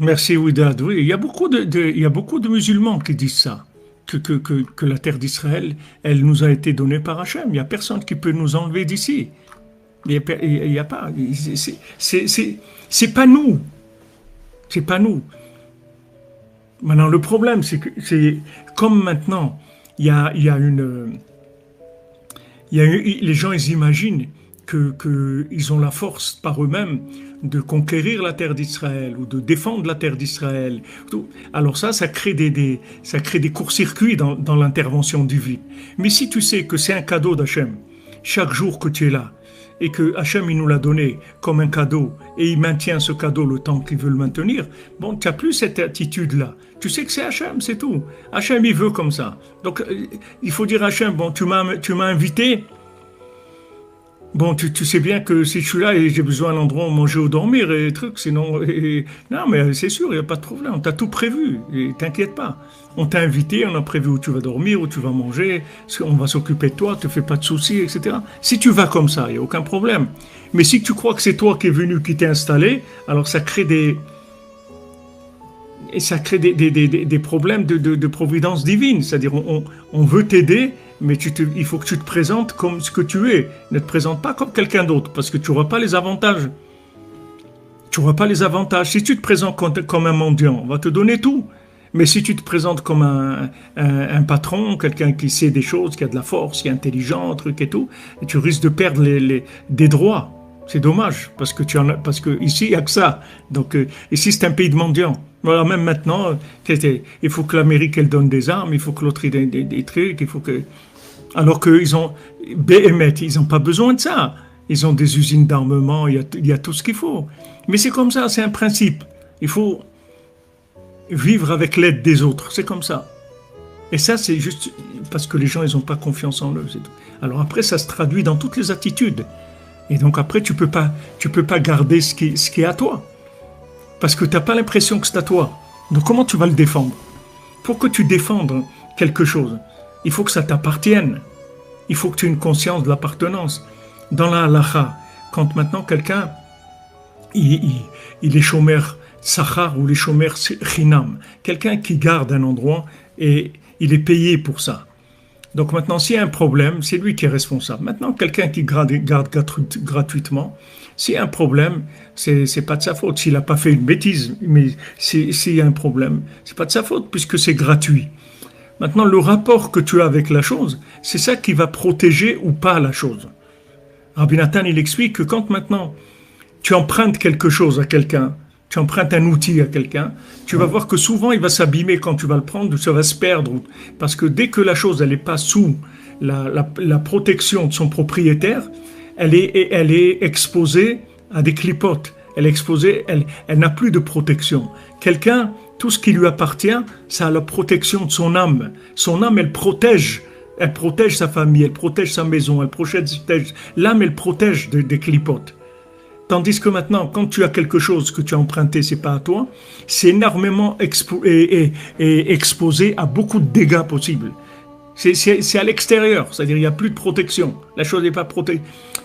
Merci Ouidad. Oui, il y a beaucoup de musulmans qui disent ça, que la terre d'Israël, elle nous a été donnée par Hachem. Il n'y a personne qui peut nous enlever d'ici. Il y a pas. C'est pas nous. C'est pas nous. Maintenant, le problème, c'est que c'est comme maintenant, il y a une, les gens, ils imaginent ils ont la force par eux-mêmes de conquérir la terre d'Israël ou de défendre la terre d'Israël. Alors ça crée ça crée des courts-circuits dans l'intervention divine. Mais si tu sais que c'est un cadeau d'Hachem, chaque jour que tu es là, et que Hachem il nous l'a donné comme un cadeau, et il maintient ce cadeau le temps qu'il veut le maintenir, bon, tu n'as plus cette attitude-là. Tu sais que c'est Hachem, c'est tout. Hachem, il veut comme ça. Donc, il faut dire à Hachem, bon, tu m'as invité. Bon, tu sais bien que si je suis là et j'ai besoin d'un endroit où manger ou dormir et trucs, sinon... non, mais c'est sûr, il n'y a pas de problème. On t'a tout prévu. Et t'inquiète pas. On t'a invité, on a prévu où tu vas dormir, où tu vas manger, on va s'occuper de toi, te fais pas de soucis, etc. Si tu vas comme ça, il n'y a aucun problème. Mais si tu crois que c'est toi qui es venu, qui t'es installé, alors ça crée des problèmes de providence divine. C'est-à-dire, on veut t'aider, mais il faut que tu te présentes comme ce que tu es. Ne te présente pas comme quelqu'un d'autre, parce que tu n'auras pas les avantages. Tu n'auras pas les avantages. Si tu te présentes comme un mendiant, on va te donner tout. Mais si tu te présentes comme un patron, quelqu'un qui sait des choses, qui a de la force, qui est intelligent, truc et tout, et tu risques de perdre des droits. C'est dommage, parce que ici, il n'y a que ça. Donc, ici, c'est un pays de mendiants. Voilà, même maintenant, il faut que l'Amérique, elle donne des armes, il faut que l'autre ait des trucs, il faut que... Alors qu'ils ont... BMT, ils n'ont pas besoin de ça. Ils ont des usines d'armement, il y a tout ce qu'il faut. Mais c'est comme ça, c'est un principe. Il faut vivre avec l'aide des autres, c'est comme ça. Et ça, c'est juste parce que les gens, ils n'ont pas confiance en eux. C'est tout. Alors après, ça se traduit dans toutes les attitudes. Et donc après, tu peux pas garder ce qui est à toi. Parce que tu n'as pas l'impression que c'est à toi. Donc comment tu vas le défendre? Pour que tu défendes quelque chose, il faut que ça t'appartienne. Il faut que tu aies une conscience de l'appartenance. Dans la halakha, quand maintenant quelqu'un, il est chômeur sachar ou les chômeurs chinam, quelqu'un qui garde un endroit et il est payé pour ça. Donc maintenant, s'il y a un problème, c'est lui qui est responsable. Maintenant, quelqu'un qui garde gratuitement, s'il y a un problème, c'est pas de sa faute. S'il n'a pas fait une bêtise, mais s'il y a un problème, c'est pas de sa faute puisque c'est gratuit. Maintenant, le rapport que tu as avec la chose, c'est ça qui va protéger ou pas la chose. Rabbi Nathan, il explique que quand maintenant tu empruntes quelque chose à quelqu'un, tu empruntes un outil à quelqu'un, tu vas voir que souvent il va s'abîmer quand tu vas le prendre, ça va se perdre. Parce que dès que la chose elle n'est pas sous la protection de son propriétaire, elle est exposée à des clipotes. Elle est exposée, elle n'a plus de protection. Quelqu'un, tout ce qui lui appartient, ça a la protection de son âme. Son âme, elle protège sa famille, elle protège sa maison, elle protège l'âme, elle protège des clipotes. Tandis que maintenant, quand tu as quelque chose que tu as emprunté, c'est pas à toi, c'est énormément exposé à beaucoup de dégâts possibles. C'est à l'extérieur, c'est-à-dire il n'y a plus de protection. La chose n'est pas protégée.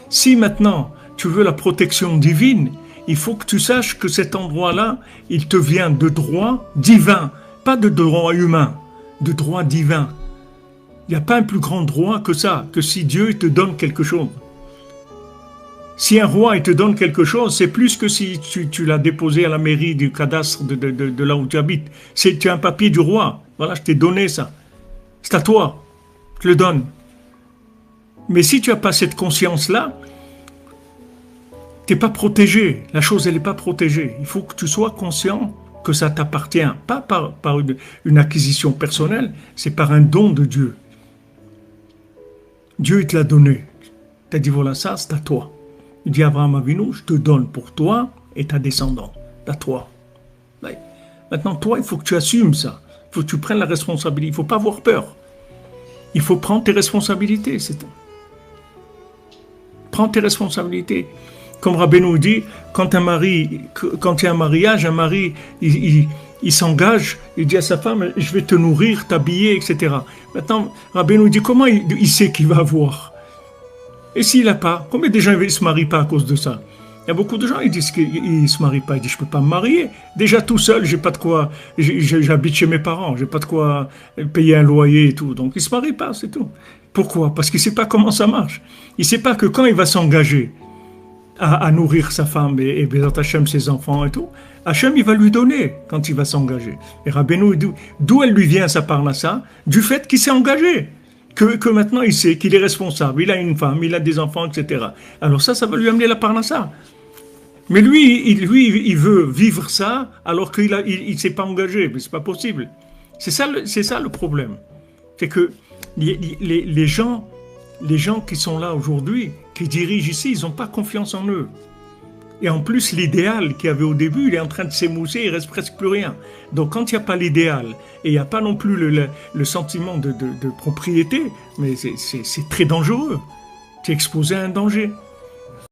Si maintenant tu veux la protection divine, il faut que tu saches que cet endroit-là, il te vient de droit divin, pas de droit humain, de droit divin. Il n'y a pas un plus grand droit que ça, que si Dieu te donne quelque chose. Si un roi il te donne quelque chose, c'est plus que si tu l'as déposé à la mairie du cadastre de là où tu habites. Tu as un papier du roi. Voilà, je t'ai donné ça. C'est à toi. Je le donne. Mais si tu n'as pas cette conscience-là, tu n'es pas protégé. La chose, elle n'est pas protégée. Il faut que tu sois conscient que ça t'appartient. Pas par une acquisition personnelle, c'est par un don de Dieu. Dieu, il te l'a donné. Tu as dit, voilà, ça, c'est à toi. Il dit à Abraham Avinu, je te donne pour toi et ta descendance. À toi. Maintenant, toi, il faut que tu assumes ça. Il faut que tu prennes la responsabilité. Il ne faut pas avoir peur. Il faut prendre tes responsabilités, c'est tout. Prends tes responsabilités. Comme Rabbeinu dit, quand il y a un mariage, un mari, il s'engage, il dit à sa femme, je vais te nourrir, t'habiller, etc. Maintenant, Rabbeinu dit, comment il sait qu'il va avoir? Et s'il n'a pas, combien de gens ne se marient pas à cause de ça? Il y a beaucoup de gens, ils disent qu'ils ne se marient pas. Ils disent, je ne peux pas me marier. Déjà tout seul, j'ai pas de quoi, j'habite chez mes parents, j'ai pas de quoi payer un loyer et tout. Donc il ne se marie pas, c'est tout. Pourquoi? Parce qu'il ne sait pas comment ça marche. Il ne sait pas que quand il va s'engager à nourrir sa femme et Bezat Hachem, ses enfants et tout, Hachem, il va lui donner quand il va s'engager. Et Rabbeinu, d'où elle lui vient sa parnassa? Du fait qu'il s'est engagé. Que maintenant il sait qu'il est responsable, il a une femme, il a des enfants, etc. Alors ça va lui amener la parnassa. Mais lui, il veut vivre ça alors qu'il s'est pas engagé. Mais c'est pas possible. C'est ça le problème. C'est que les gens qui sont là aujourd'hui, qui dirigent ici, ils n'ont pas confiance en eux. Et en plus, l'idéal qu'il y avait au début, il est en train de s'émousser, il reste presque plus rien. Donc quand il n'y a pas l'idéal, et il n'y a pas non plus le sentiment de propriété, mais c'est très dangereux. Tu es exposé à un danger.